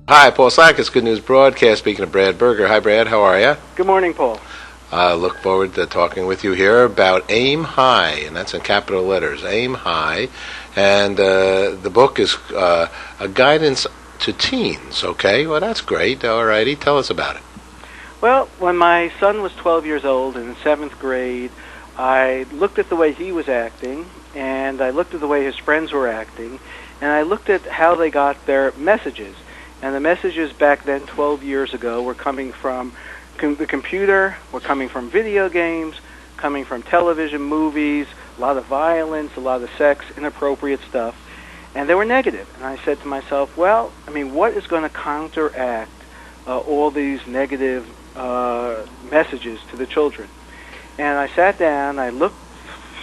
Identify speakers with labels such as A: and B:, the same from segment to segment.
A: Hi, Paul Sackis, Good News Broadcast, speaking of Brad Berger. Hi, Brad, how are you?
B: Good morning, Paul.
A: I look forward to talking with you here about Aim High, and that's in capital letters, Aim High. And the book is a guidance to teens, okay? Well, that's great. All righty, tell us about it.
B: Well, when my son was 12 years old in 7th grade, I looked at the way he was acting, and I looked at the way his friends were acting, and I looked at how they got their messages. And the messages back then, 12 years ago, were coming from the computer, were coming from video games, coming from television, movies, a lot of violence, a lot of sex, inappropriate stuff, and they were negative. And I said to myself, well, what is going to counteract all these negative messages to the children? And I sat down, I looked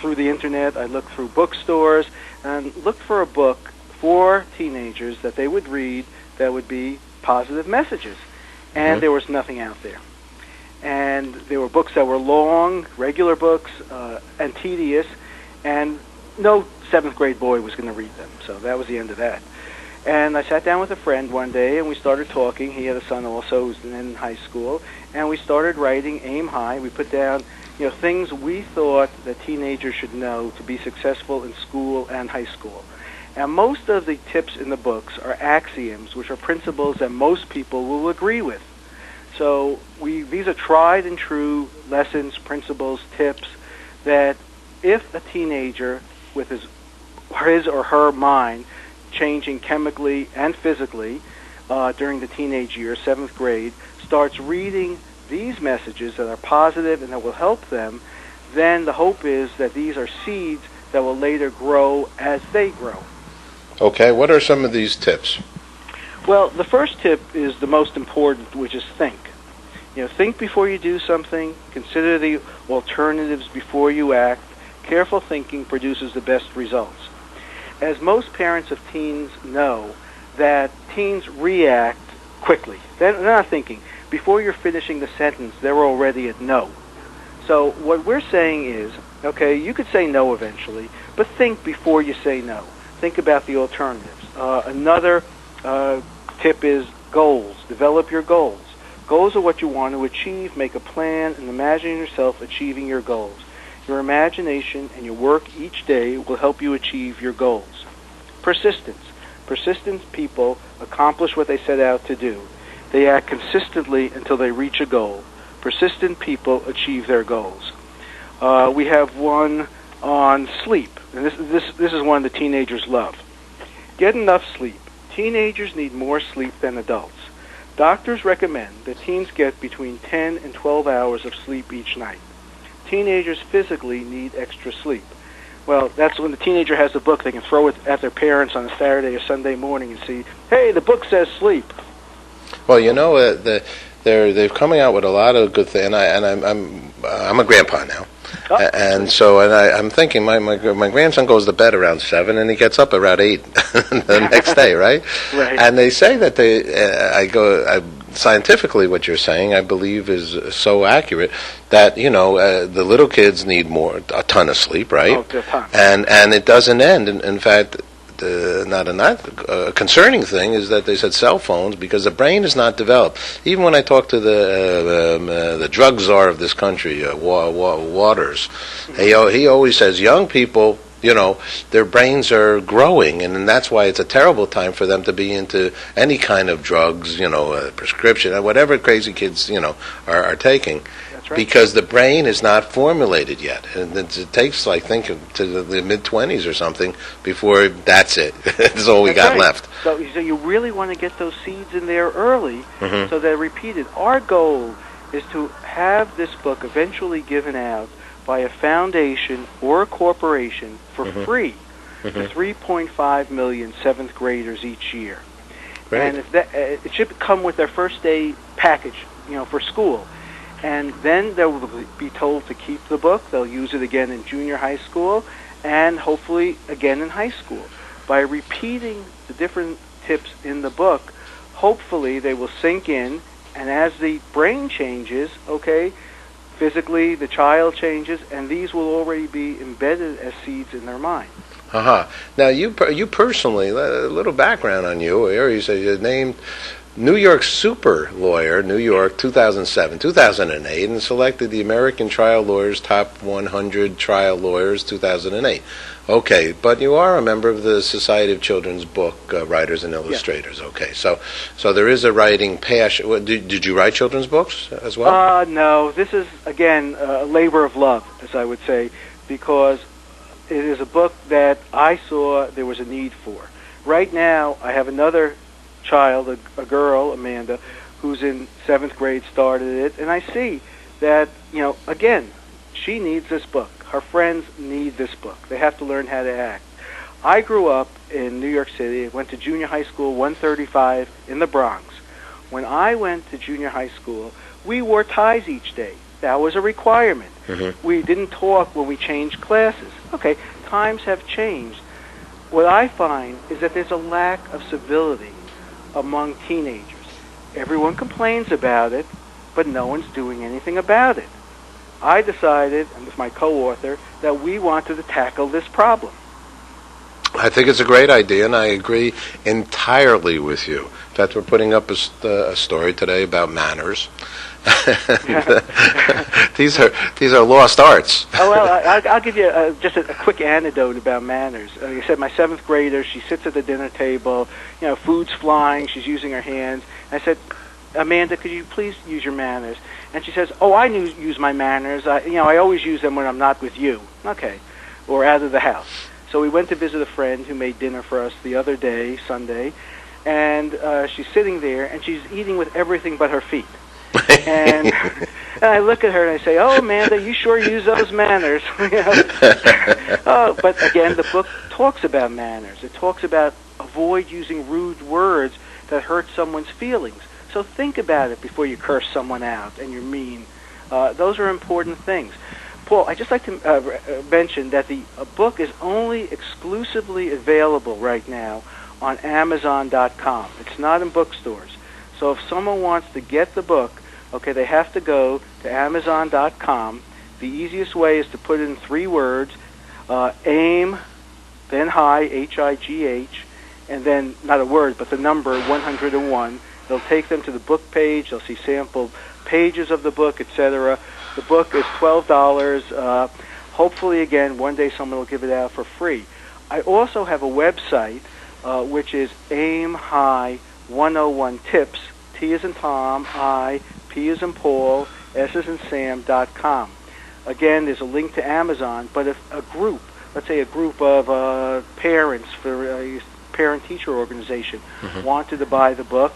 B: through the internet, I looked through bookstores, and looked for a book for teenagers that they would read that would be positive messages. And there was nothing out there. And there were books that were long, regular books, and tedious, and no 7th grade boy was going to read them. So that was the end of that. And I sat down with a friend one day, and we started talking. He had a son also who was in high school, and we started writing Aim High. We put down things we thought that teenagers should know to be successful in school and high school. And most of the tips in the books are axioms, which are principles that most people will agree with. So these are tried and true lessons, principles, tips that if a teenager with his or her mind changing chemically and physically during the teenage years, 7th grade, starts reading these messages that are positive and that will help them, then the hope is that these are seeds that will later grow as they grow.
A: Okay, what are some of these tips?
B: Well, the first tip is the most important, which is think. Think before you do something. Consider the alternatives before you act. Careful thinking produces the best results. As most parents of teens know, that teens react quickly. They're not thinking. Before you're finishing the sentence, they're already at no. So what we're saying is, okay, you could say no eventually, but think before you say no. Think about the alternatives. Another tip is goals. Develop your goals. Goals are what you want to achieve. Make a plan and imagine yourself achieving your goals. Your imagination and your work each day will help you achieve your goals. Persistence. Persistent people accomplish what they set out to do. They act consistently until they reach a goal. Persistent people achieve their goals. We have one on sleep, and this is one the teenagers love. Get enough sleep. Teenagers need more sleep than adults. Doctors recommend that teens get between 10 and 12 hours of sleep each night. Teenagers physically need extra sleep. Well, that's when the teenager has a book, they can throw it at their parents on a Saturday or Sunday morning and see, hey, the book says sleep.
A: Well, they're coming out with a lot of good things, and I'm a grandpa now.
B: Oh.
A: I'm thinking my grandson goes to bed around 7 and he gets up around 8 the next day, right?
B: Right.
A: And they say that scientifically what you're saying I believe is so accurate that the little kids need a ton of sleep, right?
B: Oh, a ton.
A: And it doesn't end. In fact, a concerning thing is that they said cell phones, because the brain is not developed. Even when I talk to the drug czar of this country, Waters, he always says young people, their brains are growing, and that's why it's a terrible time for them to be into any kind of drugs, prescription, whatever crazy kids, are taking. Right. Because the brain is not formulated yet, and it takes, to the mid-20s or something before that's it. That's all we got left.
B: So you really want to get those seeds in there early, so they're repeated. Our goal is to have this book eventually given out by a foundation or a corporation for free to 3.5 million 7th graders each year. Great. And it should come with their first day package, for school. And then they will be told to keep the book. They'll use it again in junior high school and hopefully again in high school. By repeating the different tips in the book, hopefully they will sink in, and as the brain changes, physically the child changes, and these will already be embedded as seeds in their mind.
A: Now, you personally, a little background on you. Here you say you named New York super lawyer, New York 2007, 2008, and selected the American Trial Lawyers Top 100 Trial Lawyers 2008. Okay, but you are a member of the Society of Children's Book Writers and Illustrators. Yes. Okay, so there is a writing passion. Did you write children's books as well?
B: No. This is, again, a labor of love, as I would say, because it is a book that I saw there was a need for. Right now, I have another child, a girl, Amanda, who's in 7th grade, started it, and I see that, again, she needs this book. Her friends need this book. They have to learn how to act. I grew up in New York City, went to junior high school, 135 in the Bronx. When I went to junior high school, we wore ties each day. That was a requirement. Mm-hmm. We didn't talk when we changed classes. Okay, times have changed. What I find is that there's a lack of civility among teenagers. Everyone complains about it, but no one's doing anything about it. I decided, and with my co-author, that we wanted to tackle this problem.
A: I think it's a great idea, and I agree entirely with you. In fact, we're putting up a story today about manners. These are lost arts.
B: Oh, well, I'll give you just a quick anecdote about manners. Like I said, my 7th grader, she sits at the dinner table, food's flying, she's using her hands. And I said, Amanda, could you please use your manners? And she says, I use my manners. I always use them when I'm not with you. Okay. Or out of the house. So we went to visit a friend who made dinner for us the other day, Sunday, and she's sitting there, and she's eating with everything but her feet. and I look at her and I say, Amanda, you sure use those manners. But again, the book talks about manners. It talks about avoid using rude words that hurt someone's feelings. So think about it before you curse someone out and you're mean. Those are important things. Paul, I'd just like to mention that the book is only exclusively available right now on Amazon.com. It's not in bookstores. So if someone wants to get the book, they have to go to Amazon.com. The easiest way is to put in 3 words, AIM, then high, H-I-G-H, and then, not a word, but the number 101. They'll take them to the book page. They'll see sample pages of the book, etc. The book is $12. Hopefully, again, one day someone will give it out for free. I also have a website, which is AIM High 101 Tips, T as in Tom, I, P as in Paul, S as in Sam.com. Again, there's a link to Amazon, but if a group, let's say a group of parents for a parent-teacher organization wanted to buy the book,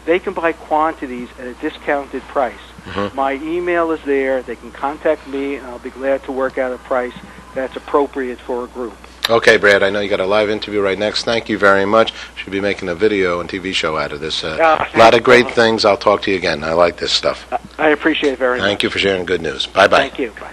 B: they can buy quantities at a discounted price. Mm-hmm. My email is there. They can contact me, and I'll be glad to work out a price that's appropriate for a group.
A: Okay, Brad, I know you got a live interview right next. Thank you very much. Should be making a video and TV show out of this. A lot of great things. I'll talk to you again. I like this stuff.
B: I appreciate it very much.
A: Thank you for sharing good news. Bye-bye.
B: Thank you. Bye.